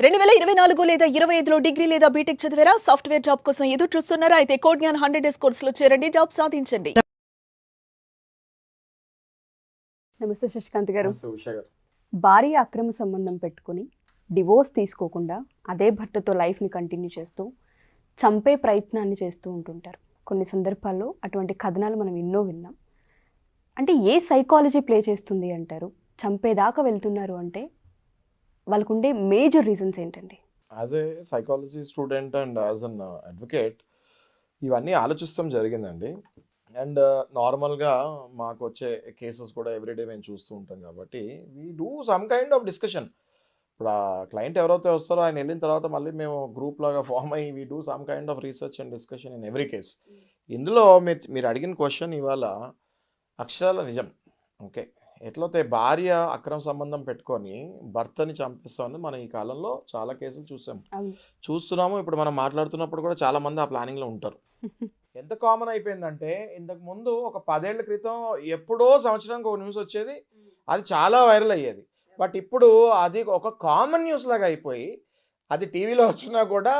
2024 లేదా 25లో డిగ్రీ లేదా బీటెక్ చదివారా? సాఫ్ట్‌వేర్ జాబ్ కోసం ఎదురు చూస్తున్నారా? అయితే కోడ్ జ్ఞాన్ 100 డేస్ కోర్సులో చేరండి. జాబ్ సాధించండి. నమస్తే శశికాంత్ గారు. నమస్తే ఉష గారు. భార్య అక్రమ సంబంధం పెట్టుకుని డివోర్స్ తీసుకోకుండా అదే భర్తతో లైఫ్ని కంటిన్యూ చేస్తూ చంపే ప్రయత్నాన్ని చేస్తూ ఉంటుంటారు. కొన్ని సందర్భాల్లో అటువంటి కథనాలు మనం ఎన్నో విన్నాం. అంటే ఏ సైకాలజీ ప్లే చేస్తుంది అంటారు? చంపేదాకా వెళ్తున్నారు అంటే వాళ్ళకుండే మేజర్ రీజన్స్ ఏంటండి? As a psychology student and as an advocate ఇవన్నీ ఆలోచిస్తాం జరిగిందండి. అండ్ నార్మల్గా మాకు వచ్చే కేసెస్ కూడా ఎవ్రీడే మేము చూస్తూ ఉంటాం కాబట్టి we do some kind of discussion. ఇప్పుడు ఆ క్లయింట్ ఎవరైతే వస్తారో ఆయన వెళ్ళిన తర్వాత మళ్ళీ మేము గ్రూప్ లాగా ఫామ్ అయ్యి we do some kind of research and discussion in every case. ఇందులో మీరు అడిగిన క్వశ్చన్ ఇవాళ అక్షరాల నిజం. ఓకే, ఎట్లయితే భార్య అక్రమ సంబంధం పెట్టుకొని భర్తని చంపిస్తామని మనం ఈ కాలంలో చాలా కేసులు చూస్తున్నాము. ఇప్పుడు మనం మాట్లాడుతున్నప్పుడు కూడా చాలా మంది ఆ ప్లానింగ్లో ఉంటారు. ఎంత కామన్ అయిపోయిందంటే ఇంతకు ముందు ఒక 10 ఏళ్ల క్రితం ఎప్పుడో సంవత్సరానికి ఒక న్యూస్ వచ్చేది, అది చాలా వైరల్ అయ్యేది. బట్ ఇప్పుడు అది ఒక కామన్ న్యూస్ లాగా అయిపోయి అది టీవీలో వచ్చినా కూడా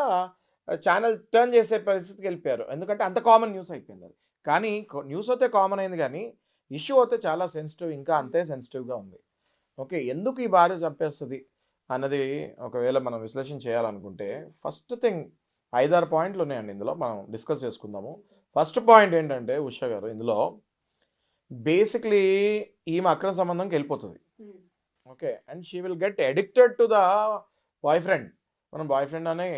ఛానల్ టర్న్ చేసే పరిస్థితికి వెళ్ళిపోయారు. ఎందుకంటే అంత కామన్ న్యూస్ అయిపోయింది అది. కానీ న్యూస్ అయితే కామన్ అయింది, కానీ ఇష్యూ అయితే చాలా సెన్సిటివ్, ఇంకా అంతే సెన్సిటివ్గా ఉంది. ఓకే, ఎందుకు ఈ భార్య చంపేస్తుంది అన్నది ఒకవేళ మనం విశ్లేషణ చేయాలనుకుంటే ఫస్ట్ థింగ్ 5-6 పాయింట్లు ఉన్నాయండి. ఇందులో మనం డిస్కస్ చేసుకుందాము. ఫస్ట్ పాయింట్ ఏంటంటే ఉష గారు, ఇందులో బేసిక్లీ ఈమె అక్రమ సంబంధంకి వెళ్ళిపోతుంది. Okay, and she will get addicted to the boy friend. మనం బాయ్ ఫ్రెండ్ అని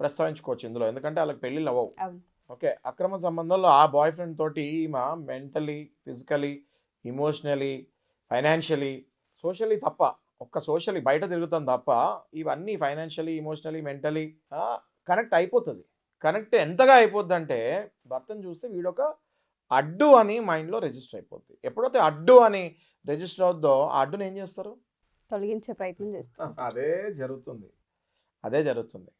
ప్రస్తావించుకోవచ్చు ఇందులో, ఎందుకంటే వాళ్ళకి పెళ్ళిళ్ళు అవ్వవు. ఓకే, అక్రమ సంబంధంలో ఆ బాయ్ ఫ్రెండ్ తోటి ఈమె mentally, physically, emotionally, financially, socially తప్ప, ఒక్క సోషలీ బయట తిరుగుతుంది తప్ప ఇవన్నీ ఫైనాన్షియలీ, ఇమోషనలీ, మెంటలీ కనెక్ట్ అయిపోతుంది. కనెక్ట్ ఎంతగా అయిపోద్ది అంటే భర్తను చూస్తే వీడొక అడ్డు అని మైండ్లో రిజిస్టర్ అయిపోద్ది. ఎప్పుడైతే అడ్డు అని రిజిస్టర్ అవుద్దో ఆ అడ్డుని ఏం చేస్తారు? తొలగించే ప్రయత్నం చేస్తారు. అదే జరుగుతుంది.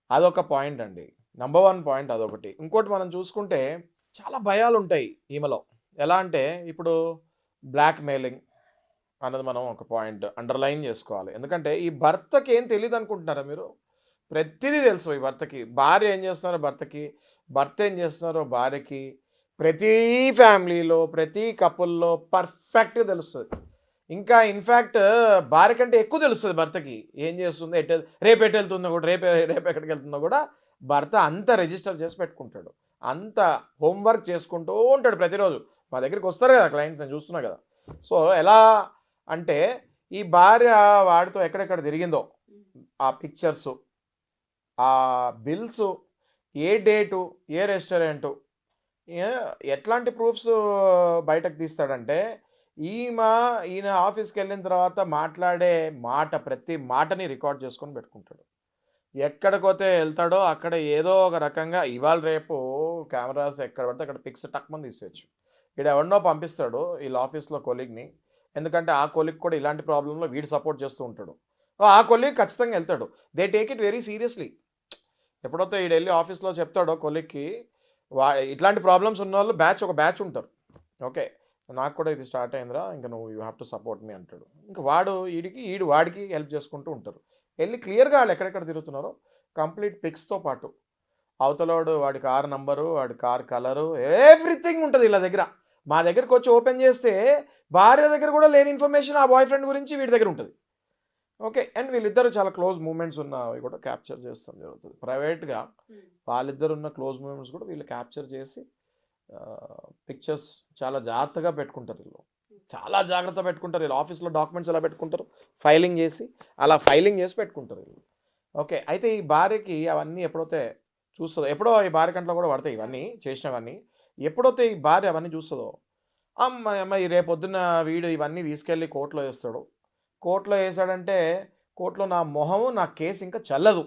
అదొక పాయింట్ అండి. నంబర్ 1 పాయింట్ అదొకటి. ఇంకోటి మనం చూసుకుంటే చాలా భయాలు ఉంటాయి ఈమెలో. ఎలా అంటే ఇప్పుడు బ్లాక్ మెయిలింగ్ అన్నది మనం ఒక పాయింట్ అండర్లైన్ చేసుకోవాలి. ఎందుకంటే ఈ భర్తకి ఏం తెలియదు అనుకుంటున్నారా మీరు? ప్రతిదీ తెలుసు ఈ భర్తకి. భార్య ఏం చేస్తున్నారో భర్తకి, భర్త ఏం చేస్తున్నారో భార్యకి, ప్రతి ఫ్యామిలీలో, ప్రతి కపుల్లో పర్ఫెక్ట్గా తెలుస్తుంది. ఇంకా ఇన్ఫ్యాక్ట్ భార్య కంటే ఎక్కువ తెలుస్తుంది భర్తకి. ఏం చేస్తుందో, రేపు ఎటు వెళ్తుందో కూడా, రేపు ఎక్కడికి వెళ్తుందో కూడా భర్త అంత రిజిస్టర్ చేసి పెట్టుకుంటాడు. అంత హోంవర్క్ చేసుకుంటూ ఉంటాడు ప్రతిరోజు. మా దగ్గరికి వస్తారు కదా క్లయింట్స్, నేను చూస్తున్నా కదా. సో ఎలా అంటే ఈ భార్య వాడితో ఎక్కడెక్కడ తిరిగిందో ఆ పిక్చర్సు, ఆ బిల్స్, ఏ డేటు, ఏ రెస్టారెంటు, ఎట్లాంటి ప్రూఫ్స్ బయటకు తీస్తాడంటే ఈయన ఆఫీస్కి వెళ్ళిన తర్వాత మాట్లాడే ప్రతి మాటని రికార్డ్ చేసుకొని పెట్టుకుంటాడు. ఎక్కడికోతే వెళ్తాడో అక్కడ ఏదో ఒక రకంగా ఇవాళ రేపు కెమెరాస్ ఎక్కడ పడితే అక్కడ పిక్స్ టక్మని తీసేయచ్చు. ఇక్కడ ఎవరినో పంపిస్తాడు వీళ్ళ ఆఫీస్లో కొలీగ్ని, ఎందుకంటే ఆ కొలీగ్ కూడా ఇలాంటి ప్రాబ్లంలో వీడు సపోర్ట్ చేస్తూ ఉంటాడు. ఆ కొలీగ్ ఖచ్చితంగా వెళ్తాడు. They take it very seriously. ఎప్పుడైతే వీడు వెళ్ళి ఆఫీస్లో చెప్తాడో కొలీగ్కి, ఇట్లాంటి ప్రాబ్లమ్స్ ఉన్న వాళ్ళు ఒక బ్యాచ్ ఉంటారు. ఓకే, నాకు కూడా ఇది స్టార్ట్ అయిందిరా, ఇంకా నువ్వు యూ హ్యావ్ టు సపోర్ట్ మీ అంటాడు. ఇంకా వాడికి హెల్ప్ చేసుకుంటూ ఉంటారు. వెళ్ళి క్లియర్గా వాళ్ళు ఎక్కడెక్కడ తిరుగుతున్నారో కంప్లీట్ పిక్స్తో పాటు అవతలోడు వాడి కార్ నంబరు, వాడి కార్ కలరు, ఎవ్రీథింగ్ ఉంటుంది వీళ్ళ దగ్గర. మా దగ్గరకు వచ్చి ఓపెన్ చేస్తే భార్య దగ్గర కూడా లేని ఇన్ఫర్మేషన్ ఆ బాయ్ ఫ్రెండ్ గురించి వీడి దగ్గర ఉంటుంది. ఓకే, అండ్ వీళ్ళిద్దరు చాలా క్లోజ్ మూమెంట్స్ ఉన్నవి కూడా క్యాప్చర్ చేస్తాం జరుగుతుంది. ప్రైవేట్గా వాళ్ళిద్దరు ఉన్న క్లోజ్ మూమెంట్స్ కూడా వీళ్ళు క్యాప్చర్ చేసి పిక్చర్స్ చాలా జాగ్రత్తగా పెట్టుకుంటారు. వీళ్ళు చాలా జాగ్రత్త పెట్టుకుంటారు. వీళ్ళు ఆఫీస్లో డాక్యుమెంట్స్ ఎలా పెట్టుకుంటారు, ఫైలింగ్ చేసి పెట్టుకుంటారు వీళ్ళు. ఓకే, అయితే ఈ భార్యకి అవన్నీ ఎప్పుడైతే చూస్తుందో, ఎప్పుడో ఈ భార్య కంట్లో కూడా పడతాయి ఇవన్నీ చేసినవన్నీ. ఎప్పుడైతే ఈ భార్య అవన్నీ చూస్తుందో, అమ్మాయి రేపొద్దున వీడు ఇవన్నీ తీసుకెళ్ళి కోర్టులో వేస్తాడు. కోర్టులో వేసాడంటే కోర్టులో నా మొహము, నా కేసు ఇంకా చల్లదు,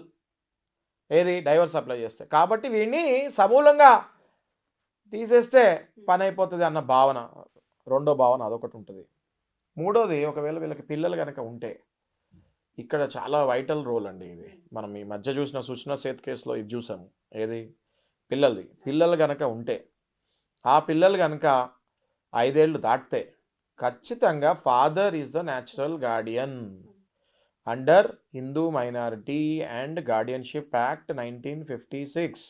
ఏది డైవర్స్ అప్లై చేస్తే. కాబట్టి వీడిని సమూలంగా తీసేస్తే పని అయిపోతుంది అన్న భావన, రెండో భావన అదొకటి ఉంటుంది. మూడోది, ఒకవేళ వీళ్ళకి పిల్లలు కనుక ఉంటే, ఇక్కడ చాలా వైటల్ రోల్ అండి ఇది. మనం ఈ మధ్య చూసిన సుచనా సేత్ కేసులో ఇది చూసాము, ఏది పిల్లలు కనుక ఉంటే, ఆ పిల్లలు కనుక 5 ఏళ్ళు దాటితే ఖచ్చితంగా father is the natural guardian. Under Hindu minority and guardianship act 1956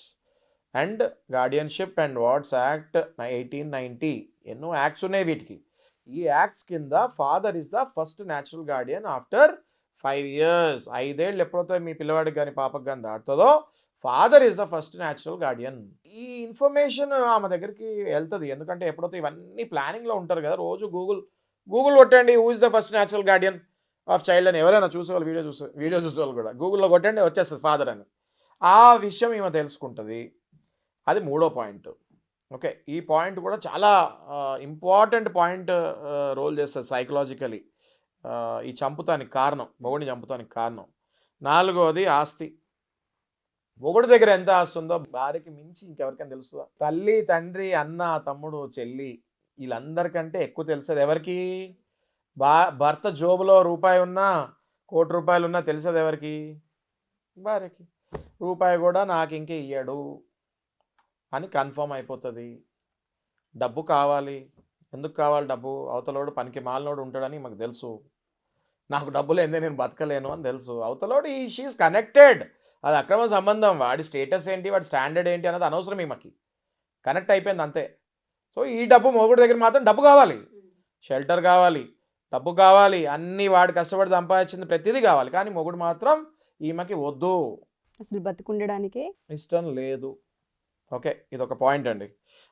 and guardianship and wards act 1890. ఎన్నో యాక్ట్స్ ఉన్నాయి వీటికి. ఈ యాక్ట్స్ కింద father is the first natural guardian after 5 years. 5 ఏళ్ళు ఎప్పుడైతే మీ పిల్లవాడికి కానీ పాపకు కానీ దాటుతుందో father is the first natural guardian. ఈ ఇన్ఫర్మేషన్ ఆమె దగ్గరికి వెళ్తుంది. ఎందుకంటే ఎప్పుడైతే ఇవన్నీ ప్లానింగ్లో ఉంటారు కదా, రోజు గూగుల్ కొట్టండి who is the first natural Guardian of child అని. ఎవరైనా చూసేవాళ్ళు వీడియో చూసేవాళ్ళు కూడా గూగుల్లో కొట్టండి వచ్చేస్తుంది ఫాదర్ అని. ఆ విషయం ఈమె తెలుసుకుంటుంది. అది 3వ పాయింట్. ఓకే, ఈ పాయింట్ కూడా చాలా ఇంపార్టెంట్ పాయింట్ రోల్ చేస్తుంది సైకలాజికలీ. ఈ చంపుతానికి కారణం, మొగుడిని చంపుతానికి కారణం. 4వది ఆస్తి. మొగుడి దగ్గర ఎంత ఆస్తి ఉందో భార్యకి మించి ఇంకెవరికైనా తెలుస్తుందా? తల్లి, తండ్రి, అన్న, తమ్ముడు, చెల్లి వీళ్ళందరికంటే ఎక్కువ తెలిసేది ఎవరికి? భర్త జోబులో రూపాయి ఉన్నా, ₹1,00,00,000 ఉన్నా తెలిసేది ఎవరికి? భార్యకి. రూపాయి కూడా నాకు ఇంకే ఇయ్యాడు అని కన్ఫర్మ్ అయిపోతుంది. డబ్బు కావాలి. ఎందుకు కావాలి డబ్బు? అవతలోడు పనికి మాలినోడు ఉంటాడని మాకు తెలుసు. నాకు డబ్బు లేదే నేను బతకలేను అని తెలుసు. అవతలోడు షీఈస్ కనెక్టెడ్. అది అక్రమ సంబంధం. వాడి స్టేటస్ ఏంటి, వాడి స్టాండర్డ్ ఏంటి అన్నది అనవసరం ఈమెకి. కనెక్ట్ అయిపోయింది అంతే. సో ఈ డబ్బు మొగుడు దగ్గర మాత్రం డబ్బు కావాలి, షెల్టర్ కావాలి, డబ్బు కావాలి, అన్నీ వాడు కష్టపడి సంపాదించింది ప్రతిదీ కావాలి. కానీ మొగుడు మాత్రం ఈమెకి వద్దు, అసలు బతుకుండడానికే ఇష్టం లేదు. ఓకే, ఇది ఒక పాయింట్ అండి.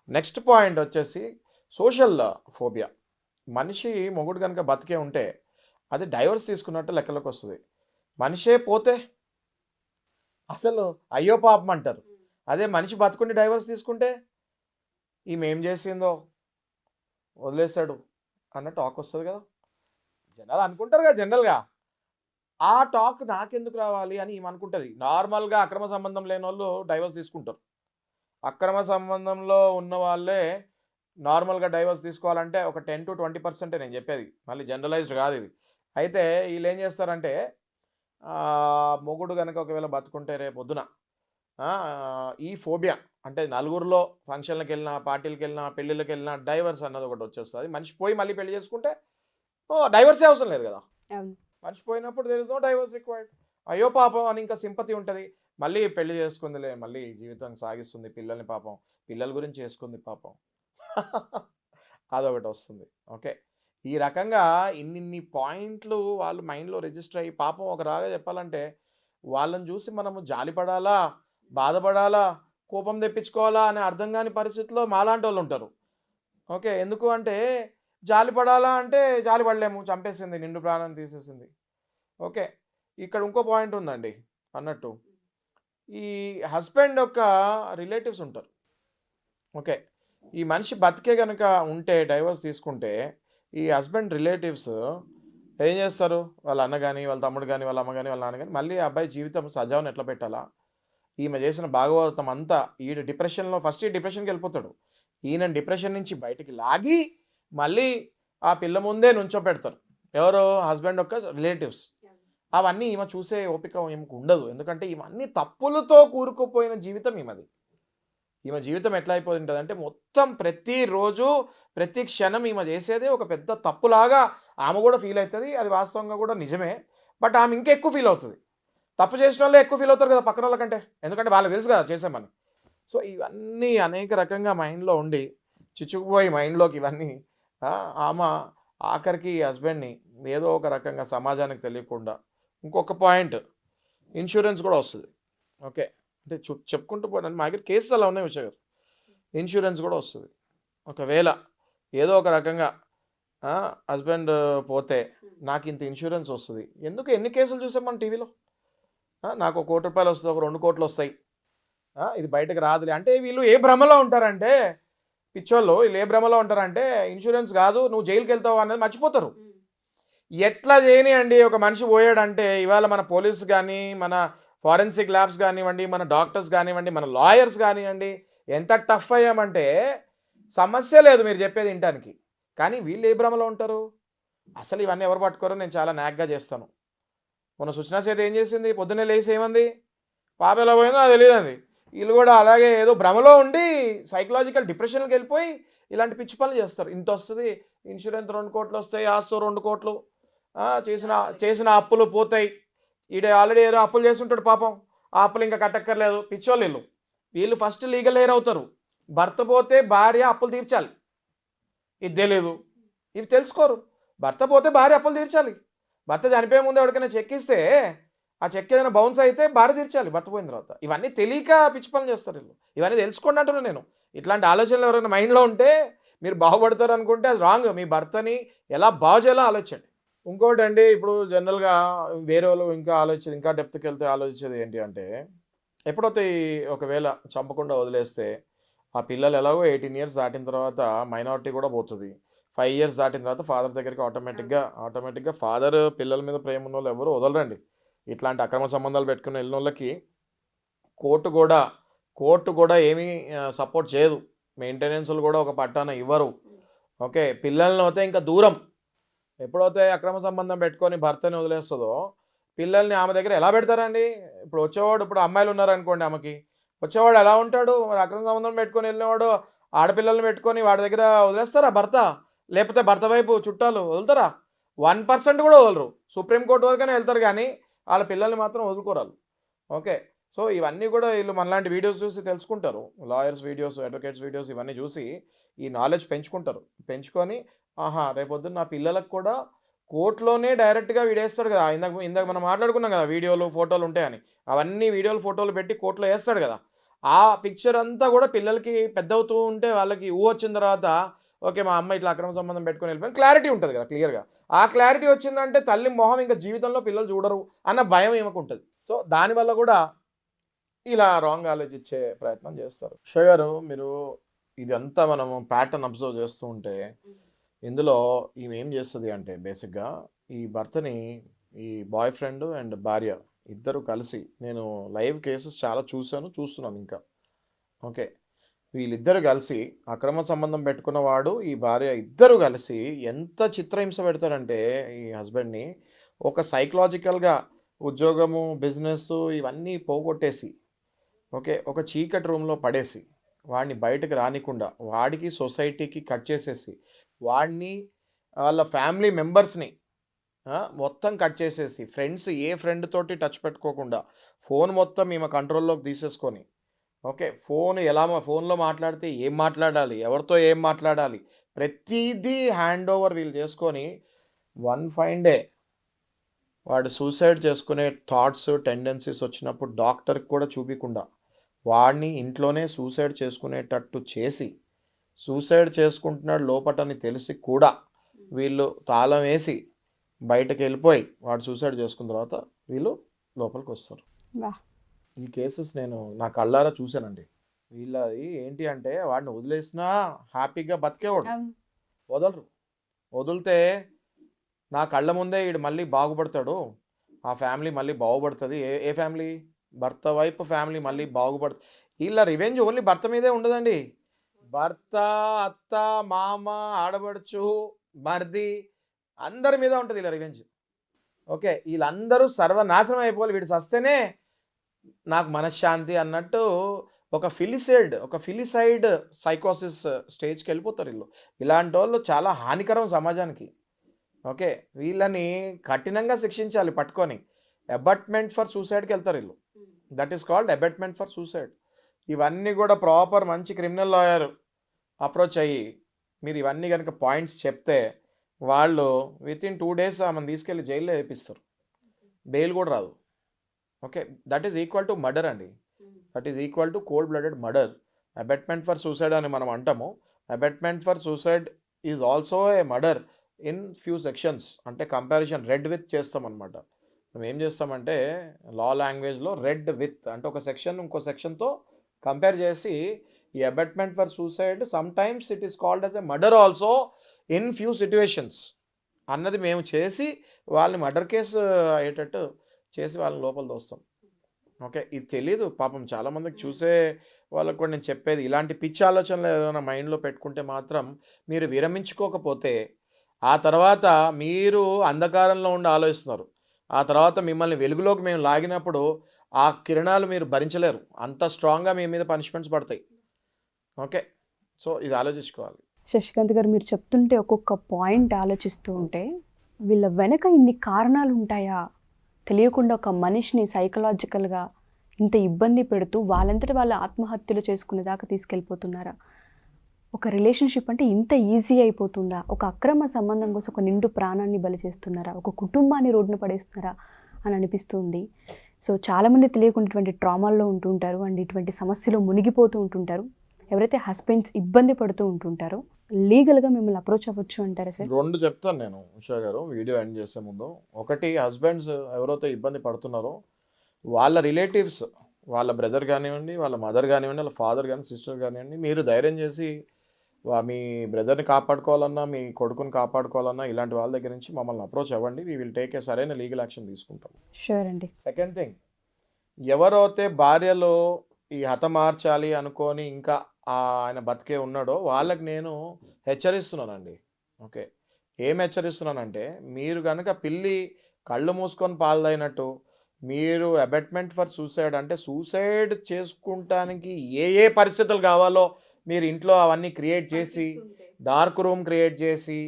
నెక్స్ట్ పాయింట్ వచ్చేసి సోషల్ ఫోబియా. మనిషి మొగుడు కనుక బతికే ఉంటే అది డైవర్స్ తీసుకున్నట్టు లెక్కలోకి వస్తుంది. మనిషే పోతే అసలు అయ్యో పాపం అంటారు. అదే మనిషి బతుకుండి డైవర్స్ తీసుకుంటే ఈమె ఏం చేసిందో వదిలేశాడు అన్న టాక్ వస్తుంది కదా. జనాలు అనుకుంటారు కదా జనరల్గా. ఆ టాక్ నాకెందుకు రావాలి అని ఈమె అనుకుంటుంది. నార్మల్గా అక్రమ సంబంధం లేని వాళ్ళు డైవర్స్ తీసుకుంటారు. అక్రమ సంబంధంలో ఉన్న వాళ్ళే నార్మల్గా డైవర్స్ తీసుకోవాలంటే ఒక 10 to 20% నేను చెప్పేది, మళ్ళీ జనరలైజ్డ్ కాదు ఇది. అయితే వీళ్ళు ఏం చేస్తారంటే మొగుడు కనుక ఒకవేళ బతుకుంటే రేపు పొద్దున ఈ ఫోబియా అంటే నలుగురిలో ఫంక్షన్లకు వెళ్ళినా, పార్టీలకు వెళ్ళినా, పెళ్ళిళ్ళకి వెళ్ళినా డైవర్స్ అన్నది ఒకటి వచ్చేస్తుంది. మనిషి పోయి మళ్ళీ పెళ్లి చేసుకుంటే డైవర్సే అవసరం లేదు కదా. మనిషి పోయినప్పుడు there is no divorce required. అయ్యో పాపం అని ఇంకా సింపతి ఉంటుంది. మళ్ళీ పెళ్లి చేసుకుందిలే, మళ్ళీ జీవితం సాగిస్తుంది, పిల్లల్ని పాపం పిల్లల గురించి చేసుకుంది పాపం అదొకటి వస్తుంది. ఓకే, ఈ రకంగా ఇన్ని పాయింట్లు వాళ్ళు మైండ్లో రిజిస్టర్ అయ్యి పాపం ఒక రాగా చెప్పాలంటే వాళ్ళని చూసి మనము జాలిపడాలా, బాధపడాలా, కోపం తెప్పించుకోవాలా అనే అర్థం కాని పరిస్థితిలో మాలాంటి వాళ్ళు ఉంటారు. ఓకే, ఎందుకు అంటే జాలిపడాలా అంటే జాలిపడలేము, చంపేసింది, నిండు ప్రాణం తీసేసింది. ఓకే, ఇక్కడ ఇంకో పాయింట్ ఉందండి అన్నట్టు. ఈ హస్బెండ్ యొక్క రిలేటివ్స్ ఉంటారు. ఓకే, ఈ మనిషి బతికే కనుక ఉంటే డైవర్స్ తీసుకుంటే ఈ హస్బెండ్ రిలేటివ్స్ ఏం చేస్తారు? వాళ్ళ అన్న కానీ, వాళ్ళ తమ్ముడు కానీ, వాళ్ళ అమ్మ కానీ, వాళ్ళ నాన్న కానీ మళ్ళీ అబ్బాయి జీవితం సజావుని ఎట్లా పెట్టాలా, ఈమె చేసిన భాగవతం అంతా ఈడ డిప్రెషన్లో ఫస్ట్ ఈ డిప్రెషన్కి వెళ్ళిపోతాడు. ఈయన డిప్రెషన్ నుంచి బయటికి లాగి మళ్ళీ ఆ పిల్ల ముందే నుంచోపెడతారు. ఎవరు? హస్బెండ్ యొక్క రిలేటివ్స్. అవన్నీ ఈమె చూసే ఓపిక ఈమెకు ఉండదు. ఎందుకంటే ఈమె అన్ని తప్పులతో కూరుకుపోయిన జీవితం ఈమెది. ఈమె జీవితం ఎట్లా అయిపోతుంటుంది అంటే మొత్తం ప్రతిరోజు ప్రతి క్షణం ఈమె చేసేదే ఒక పెద్ద తప్పులాగా ఆమె కూడా ఫీల్ అవుతుంది. అది వాస్తవంగా కూడా నిజమే. బట్ ఆమె ఇంకా ఎక్కువ ఫీల్ అవుతుంది. తప్పు చేసిన వాళ్ళే ఎక్కువ ఫీల్ అవుతారు కదా పక్కన వాళ్ళకంటే, ఎందుకంటే వాళ్ళకి తెలుసు కదా చేసామని. సో ఇవన్నీ అనేక రకంగా మైండ్లో ఉండి చిచ్చుకుపోయి మైండ్లోకి ఇవన్నీ ఆమె ఆఖరికి హస్బెండ్ని ఏదో ఒక రకంగా సమాజానికి తెలియకుండా. ఇంకొక పాయింట్, ఇన్సూరెన్స్ కూడా వస్తుంది. ఓకే, అంటే చెప్పుకుంటూ పోయినా మా దగ్గర కేసెస్ అలా ఉన్నాయి విషయం. ఇన్సూరెన్స్ కూడా వస్తుంది. ఒకవేళ ఏదో ఒక రకంగా హస్బెండ్ పోతే నాకు ఇంత ఇన్సూరెన్స్ వస్తుంది. ఎందుకు ఎన్ని కేసులు చూసాం మన టీవీలో? నాకు ₹1,00,00,000 వస్తుంది, ఒక 2 కోట్లు వస్తాయి, ఇది బయటకు రాదులే అంటే వీళ్ళు ఏ భ్రమలో ఉంటారంటే, పిచ్చోళ్ళు వీళ్ళు ఏ భ్రమలో ఉంటారంటే ఇన్సూరెన్స్ కాదు నువ్వు జైలుకి వెళ్తావు అనేది మర్చిపోతారు. ఎట్లా చేయనియండి, ఒక మనిషి పోయాడంటే ఇవాళ మన పోలీసు కానీ, మన ఫారెన్సిక్ ల్యాబ్స్ కానివ్వండి, మన డాక్టర్స్ కానివ్వండి, మన లాయర్స్ కానివ్వండి, ఎంత టఫ్ అయ్యామంటే సమస్య లేదు మీరు చెప్పేది వినటానికి. కానీ వీళ్ళు ఏ భ్రమలో ఉంటారు? అసలు ఇవన్నీ ఎవరు పట్టుకోరో నేను చాలా నాగ్గా చేస్తాను. మొన్న సుచనా చేతి ఏం చేసింది? పొద్దున్నే లేచి ఏమంది? పాప ఎలా పోయిందో అది తెలియదండి. వీళ్ళు కూడా అలాగే ఏదో భ్రమలో ఉండి సైకలాజికల్ డిప్రెషన్కి వెళ్ళిపోయి ఇలాంటి పిచ్చి పనులు చేస్తారు. ఇంత వస్తుంది ఇన్సూరెన్స్, 2 కోట్లు వస్తాయి, ఆస్తో 2 కోట్లు, చేసిన చేసిన అప్పులు పోతాయి. ఈడ ఆల్రెడీ ఏదో అప్పులు చేస్తుంటాడు పాపం, ఆ అప్పులు ఇంకా కట్టక్కర్లేదు. పిచ్చోళ్ళు వీళ్ళు. వీళ్ళు ఫస్ట్ లీగల్ ఎయిర్ అవుతారు. భర్త పోతే భార్య అప్పులు తీర్చాలి, ఇది తెలియదు. ఇవి తెలుసుకోరు. భర్త పోతే భార్య అప్పులు తీర్చాలి. భర్త చనిపోయే ముందు ఎవరికైనా చెక్ ఇస్తే ఆ చెక్ ఏదైనా బౌన్స్ అయితే భార్య తీర్చాలి భర్త పోయిన తర్వాత. ఇవన్నీ తెలియక పిచ్చి పనులు చేస్తారు వీళ్ళు. ఇవన్నీ తెలుసుకోండి అంటున్నాను నేను. ఇట్లాంటి ఆలోచనలు ఎవరైనా మైండ్లో ఉంటే మీరు బాగుపడతారు అనుకుంటే అది రాంగ్. మీ భర్తని ఎలా బాగు చేయాలో ఆలోచించండి. ఇంకోటి అండి, ఇప్పుడు జనరల్గా వేరే వాళ్ళు ఇంకా ఆలోచించేది, ఇంకా డెప్త్కి వెళ్తే ఆలోచించేది ఏంటి అంటే, ఎప్పుడైతే ఒకవేళ చంపకుండా వదిలేస్తే ఆ పిల్లలు ఎలాగో 18 ఇయర్స్ దాటిన తర్వాత మైనారిటీ కూడా పోతుంది. 5 ఇయర్స్ దాటిన తర్వాత ఫాదర్ దగ్గరికి ఆటోమేటిక్గా ఫాదర్ పిల్లల మీద ప్రేమ ఉన్న వాళ్ళు ఎవరు వదలరండి. ఇట్లాంటి అక్రమ సంబంధాలు పెట్టుకుని వెళ్ళిన వాళ్ళకి కోర్టు కూడా ఏమీ సపోర్ట్ చేయదు. మెయింటెనెన్స్లు కూడా ఒక పట్టాన ఇవ్వరు. ఓకే, పిల్లల్ని అయితే ఇంకా దూరం. ఎప్పుడైతే అక్రమ సంబంధం పెట్టుకొని భర్తని వదిలేస్తుందో పిల్లల్ని ఆమె దగ్గర ఎలా పెడతారండి? ఇప్పుడు వచ్చేవాడు, ఇప్పుడు అమ్మాయిలు ఉన్నారనుకోండి, ఆమెకి వచ్చేవాడు ఎలా ఉంటాడు? మరి అక్రమ సంబంధం పెట్టుకొని వెళ్ళినవాడు ఆడపిల్లల్ని పెట్టుకొని వాడి దగ్గర వదిలేస్తారా భర్త? లేకపోతే భర్త వైపు చుట్టాలు వదులుతారా? 1% కూడా వదలరు. సుప్రీంకోర్టు వరకనే వెళ్తారు కానీ వాళ్ళ పిల్లల్ని మాత్రం వదులుకోరాలు. ఓకే, సో ఇవన్నీ కూడా వీళ్ళు మనలాంటి వీడియోస్ చూసి తెలుసుకుంటారు. లాయర్స్ వీడియోస్, అడ్వకేట్స్ వీడియోస్ ఇవన్నీ చూసి ఈ నాలెడ్జ్ పెంచుకుంటారు. పెంచుకొని రేపొద్దున నా పిల్లలకు కూడా కోర్టులోనే డైరెక్ట్గా వీడేస్తాడు కదా. ఇందాక మనం మాట్లాడుకున్నాం కదా, వీడియోలు ఫోటోలు ఉంటాయని. అవన్నీ వీడియోలు ఫోటోలు పెట్టి కోర్టులో వేస్తాడు కదా. ఆ పిక్చర్ అంతా కూడా పిల్లలకి పెద్ద అవుతూ ఉంటే వాళ్ళకి వచ్చిన తర్వాత ఓకే మా అమ్మ ఇట్లా అక్రమ సంబంధం పెట్టుకొని వెళ్ళిపోయింది క్లారిటీ ఉంటుంది కదా క్లియర్గా. ఆ క్లారిటీ వచ్చిందంటే తల్లి మొహం ఇంకా జీవితంలో పిల్లలు చూడరు అన్న భయం ఏమకు ఉంటుంది. సో దానివల్ల కూడా ఇలా రాంగ్ ఆలోచించే ప్రయత్నం చేస్తారు. షో గారు, మీరు ఇదంతా మనము ప్యాటర్న్ అబ్జర్వ్ చేస్తూ ఉంటే ఇందులో ఈమె ఏం చేస్తుంది అంటే, బేసిక్గా ఈ భర్తని ఈ బాయ్ ఫ్రెండ్ అండ్ భార్య ఇద్దరు కలిసి, నేను లైవ్ కేసెస్ చాలా చూస్తున్నాను ఇంకా. ఓకే, వీళ్ళిద్దరు కలిసి అక్రమ సంబంధం పెట్టుకున్నవాడు ఈ భార్య ఇద్దరు కలిసి ఎంత చిత్రహింస పెడతారంటే ఈ హస్బెండ్ని ఒక సైకలాజికల్గా ఉద్యోగము, బిజినెస్ ఇవన్నీ పోగొట్టేసి, ఓకే, ఒక చీకటి రూమ్లో పడేసి వాడిని బయటకు రానికుండా వాడికి సొసైటీకి కట్ చేసేసి వాడిని వాళ్ళ ఫ్యామిలీ మెంబర్స్ని మొత్తం కట్ చేసేసి ఫ్రెండ్స్ ఏ ఫ్రెండ్ తోటి టచ్ పెట్టుకోకుండా ఫోన్ మొత్తం ఈమె కంట్రోల్లోకి తీసేసుకొని, ఓకే, ఫోన్లో మాట్లాడితే ఏం మాట్లాడాలి, ఎవరితో ఏం మాట్లాడాలి, ప్రతిదీ హ్యాండ్ ఓవర్ వీళ్ళు చేసుకొని వన్ ఫైన్ డే వాడు సూసైడ్ చేసుకునే థాట్స్ టెండెన్సీస్ వచ్చినప్పుడు డాక్టర్కి కూడా చూపించకుండా వాడిని ఇంట్లోనే సూసైడ్ చేసుకునేటట్టు చేసి, సూసైడ్ చేసుకుంటున్నాడు లోపటని తెలిసి కూడా వీళ్ళు తాళం వేసి బయటకు వెళ్ళిపోయి వాడు సూసైడ్ చేసుకున్న తర్వాత వీళ్ళు లోపలికి వస్తారు. ఈ కేసెస్ నేను నా కళ్ళారా చూశానండి. వీళ్ళది ఏంటి అంటే వాడిని వదిలేసినా హ్యాపీగా బతికేవాడు, వదలరు. వదిలితే నా కళ్ళ ముందే వీడు మళ్ళీ బాగుపడతాడు, ఆ ఫ్యామిలీ మళ్ళీ బాగుపడుతుంది. ఏ ఫ్యామిలీ? భర్త వైపు ఫ్యామిలీ మళ్ళీ బాగుపడుతుంది. వీళ్ళ రివెంజ్ ఓన్లీ భర్త మీదే ఉండదండి. భర్త, అత్త, మామ, ఆడబడుచు, మర్ది అందరి మీద ఉంటుంది వీళ్ళ రివెంజ్. ఓకే, వీళ్ళందరూ సర్వనాశనం అయిపోవాలి, వీడు సస్తేనే నాకు మనశ్శాంతి అన్నట్టు ఒక ఫిలిసైడ్ సైకోసిస్ స్టేజ్కి వెళ్ళిపోతారు వీళ్ళు. ఇలాంటి వాళ్ళు చాలా హానికరం సమాజానికి. ఓకే, వీళ్ళని కఠినంగా శిక్షించాలి పట్టుకొని. అబట్మెంట్ ఫర్ సూసైడ్కి వెళ్తారు వీళ్ళు. That is called abetment for suicide. ఇవన్నీ కూడా ప్రాపర్ మంచి క్రిమినల్ లాయర్ అప్రోచ్ అయ్యి మీరు ఇవన్నీ కనుక పాయింట్స్ చెప్తే వాళ్ళు వితిన్ 2 days ఆమెను తీసుకెళ్ళి జైల్లో వేపిస్తారు, బెయిల్ కూడా రాదు. Okay, that is equal to murder అండి. That is equal to cold blooded murder. Abetment for suicide అని మనం అంటాము. Abetment for suicide is also a murder in few sections. అంటే కంపారిజన్ రెడ్ విత్ చేస్తాం అనమాట. మేము ఏం చేస్తామంటే లా లాంగ్వేజ్లో రెడ్ విత్ అంటే ఒక సెక్షన్ ఇంకో సెక్షన్తో కంపేర్ చేసి ఈ abetment for suicide some times it is called as a murder also in few situations అన్నది మేము చేసి వాళ్ళని మర్డర్ కేసు అయ్యేటట్టు చేసి వాళ్ళని లోపల దోస్తాం. ఓకే, ఇది తెలీదు పాపం చాలామందికి. చూసే వాళ్ళకు కూడా నేను చెప్పేది, ఇలాంటి పిచ్చి ఆలోచనలు ఏదైనా మైండ్లో పెట్టుకుంటే మాత్రం మీరు విరమించుకోకపోతే ఆ తర్వాత మీరు అంధకారంలో ఉండి ఆలోచిస్తున్నారు. ఆ తర్వాత మిమ్మల్ని వెలుగులోకి మేము లాగినప్పుడు ఆ కిరణాలు మీరు భరించలేరు, అంత స్ట్రాంగ్గా మీ మీద పనిష్మెంట్స్ పడతాయి. ఓకే, సో ఇది ఆలోచించుకోవాలి. శశికాంత్ గారు, మీరు చెప్తుంటే ఒక్కొక్క పాయింట్ ఆలోచిస్తూ ఉంటే వీళ్ళ వెనక ఇన్ని కారణాలు ఉంటాయా? తెలియకుండా ఒక మనిషిని సైకలాజికల్గా ఇంత ఇబ్బంది పెడుతూ వాళ్ళంతటి వాళ్ళ ఆత్మహత్యలు చేసుకునే దాకా తీసుకెళ్ళిపోతున్నారా? ఒక రిలేషన్షిప్ అంటే ఇంత ఈజీ అయిపోతుందా? ఒక అక్రమ సంబంధం కోసం ఒక నిండు ప్రాణాన్ని బలి చేస్తున్నారా? ఒక కుటుంబాన్ని రోడ్డున పడేస్తున్నారా అని అనిపిస్తుంది. సో చాలామంది తెలియకుండా ఇటువంటి ట్రామాల్లో ఉంటుంటారు అండ్ ఇటువంటి సమస్యలో మునిగిపోతూ ఉంటుంటారు. ఎవరైతే హస్బెండ్స్ ఇబ్బంది పడుతూ ఉంటుంటారో లీగల్గా మిమ్మల్ని అప్రోచ్ అవ్వచ్చు అంటారా సార్? 2 చెప్తాను నేను ఉషా గారు వీడియో ఎండ్ చేసే ముందు. ఒకటి, హస్బెండ్స్ ఎవరైతే ఇబ్బంది పడుతున్నారో వాళ్ళ రిలేటివ్స్, వాళ్ళ బ్రదర్ కానివ్వండి, వాళ్ళ మదర్ కానివ్వండి, వాళ్ళ ఫాదర్ కానీ సిస్టర్ కానివ్వండి, మీరు ధైర్యం చేసి మీ బ్రదర్ని కాపాడుకోవాలన్నా, మీ కొడుకుని కాపాడుకోవాలన్నా ఇలాంటి వాళ్ళ దగ్గర నుంచి మమ్మల్ని అప్రోచ్ అవ్వండి. వీ విల్ టేక్ ఏ సరైన లీగల్ యాక్షన్ తీసుకుంటాం. షూర్ అండి. సెకండ్ థింగ్, ఎవరైతే భార్యలో ఈ హతమార్చాలి అనుకొని ఇంకా ఆయన బతికే ఉన్నాడో వాళ్ళకి నేను హెచ్చరిస్తున్నానండి. ఓకే, ఏం హెచ్చరిస్తున్నానంటే, మీరు కనుక పిల్లి కళ్ళు మూసుకొని పాల్దైనట్టు మీరు అబెట్మెంట్ ఫర్ సూసైడ్ అంటే సూసైడ్ చేసుకుంటానికి ఏ పరిస్థితులు కావాలో మీరు ఇంట్లో అవన్నీ క్రియేట్ చేసి, డార్క్ రూమ్ క్రియేట్ చేసి,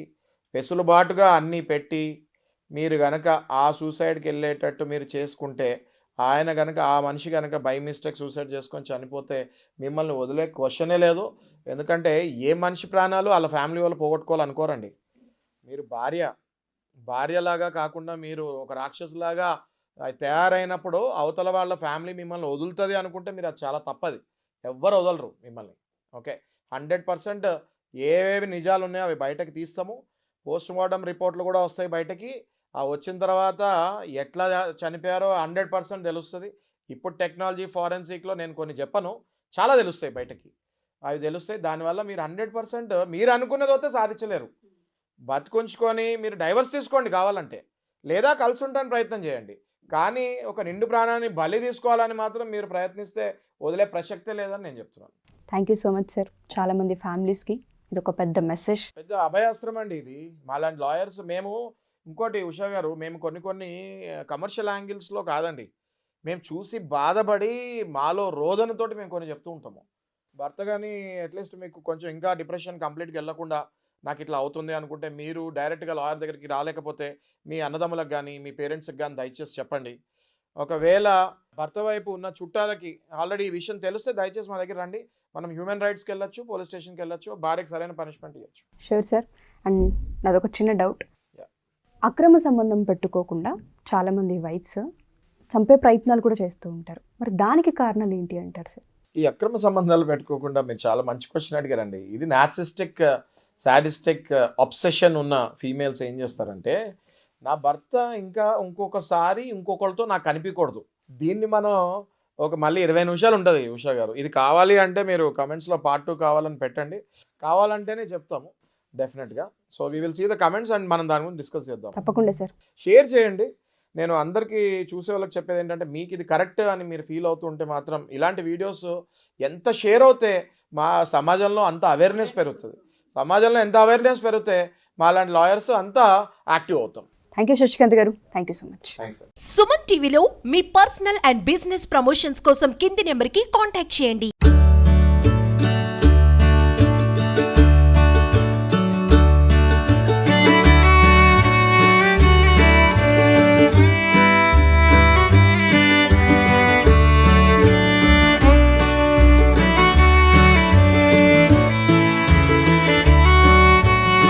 వెసులుబాటుగా అన్నీ పెట్టి మీరు కనుక ఆ సూసైడ్కి వెళ్ళేటట్టు మీరు చేసుకుంటే, ఆయన కనుక ఆ మనిషి కనుక బై మిస్టేక్ సూసైడ్ చేసుకొని చనిపోతే మిమ్మల్ని వదిలే క్వశ్చనే లేదు. ఎందుకంటే ఏ మనిషి ప్రాణాలు వాళ్ళ ఫ్యామిలీ వాళ్ళు పోగొట్టుకోవాలనుకోరండి. మీరు భార్యలాగా కాకుండా మీరు ఒక రాక్షసులాగా తయారైనప్పుడు అవతల వాళ్ళ ఫ్యామిలీ మిమ్మల్ని వదులుతుంది అనుకుంటే మీరు అది చాలా తప్పది. ఎవ్వరు వదలరు మిమ్మల్ని. ఓకే, 100% ఏవేవి నిజాలు ఉన్నాయో అవి బయటకు తీస్తాము. పోస్ట్ మార్టం రిపోర్ట్లు కూడా వస్తాయి బయటకి. ఆ వచ్చిన తర్వాత ఎట్లా చనిపోయారో 100% తెలుస్తుంది. ఇప్పుడు టెక్నాలజీ ఫారెన్సిక్లో నేను కొన్ని చెప్పను, చాలా తెలుస్తాయి బయటకి. అవి తెలుస్తాయి. దానివల్ల మీరు 100% మీరు అనుకున్నది అయితే సాధించలేరు. బతికుంచుకొని మీరు డైవర్స్ తీసుకోండి కావాలంటే, లేదా కలిసి ఉండడానికి ప్రయత్నం చేయండి. కానీ ఒక నిండు ప్రాణాన్ని బలి తీసుకోవాలని మాత్రం మీరు ప్రయత్నిస్తే వదిలే ప్రసక్తే లేదని నేను చెప్తున్నాను. Thank you so much sir. చాలామంది ఫ్యామిలీస్కి ఇది ఒక పెద్ద మెసేజ్. పెద్ద అభయాస్త్రం అండి ఇది. మాలాంటి లాయర్స్ మేము, ఇంకోటి ఉషా గారు, మేము కొన్ని కమర్షియల్ యాంగిల్స్లో కాదండి, మేము చూసి బాధపడి మాలో రోదనతోటి మేము కొన్ని చెప్తూ ఉంటాము. భర్త కానీ అట్లీస్ట్ మీకు కొంచెం ఇంకా డిప్రెషన్ కంప్లీట్గా వెళ్ళకుండా నాకు ఇట్లా అవుతుంది అనుకుంటే మీరు డైరెక్ట్గా లాయర్ దగ్గరికి రాలేకపోతే మీ అన్నదమ్ములకు కానీ మీ పేరెంట్స్కి కానీ దయచేసి చెప్పండి. ఒకవేళ భర్త వైపు ఉన్న చుట్టాలకి ఆల్రెడీ ఈ విషయం తెలిస్తే దయచేసి మా దగ్గర రండి. మనం హ్యూమన్ రైట్స్కి వెళ్ళొచ్చు, పోలీస్ స్టేషన్కి వెళ్ళొచ్చు, భార్యకి సరైన పనిష్మెంట్ ఇవ్వచ్చు. Sure sir. అండ్ నాదొక చిన్న డౌట్. అక్రమ సంబంధం పెట్టుకోకుండా చాలామంది వైఫ్స్ చంపే ప్రయత్నాలు కూడా చేస్తూ ఉంటారు. మరి దానికి కారణాలు ఏంటి అంటారు సార్? ఈ అక్రమ సంబంధాలు పెట్టుకోకుండా మీరు చాలా మంచి క్వశ్చన్ అడిగారండి. ఇది నార్సిస్టిక్, సాడిస్టిక్ అబ్సెషన్ ఉన్న ఫీమేల్స్ ఏం చేస్తారంటే, నా భర్త ఇంకా ఇంకొకసారి ఇంకొకరితో నాకు కనిపించకూడదు. దీన్ని మనం మళ్ళీ 20 నిమిషాలు ఉంటుంది ఉషా గారు. ఇది కావాలి అంటే మీరు కమెంట్స్లో పార్ట్ 2 కావాలని పెట్టండి, కావాలంటేనే చెప్తాము డెఫినెట్గా. So we will see the comments and మనం దాని గురించి డిస్కస్ చేద్దాం. తప్పకుండా సార్. షేర్ చేయండి. నేను అందరికీ చూసే వాళ్ళకి చెప్పేది ఏంటంటే, మీకు ఇది కరెక్ట్ అని మీరు ఫీల్ అవుతూ ఉంటే మాత్రం ఇలాంటి వీడియోస్ ఎంత షేర్ అవుతే మా సమాజంలో అంత అవేర్నెస్ పెరుగుతుంది. సమాజంలో ఎంత అవేర్నెస్ పెరిగితే మా లాంటి లాయర్స్ అంతా యాక్టివ్ అవుతాం. థ్యాంక్ యూ శశికాంత్ గారు. Thank you so much. Suman టీవీలో మీ పర్సనల్ అండ్ బిజినెస్ ప్రమోషన్స్ కోసం కింది నెంబర్కి కాంటాక్ట్ చేయండి.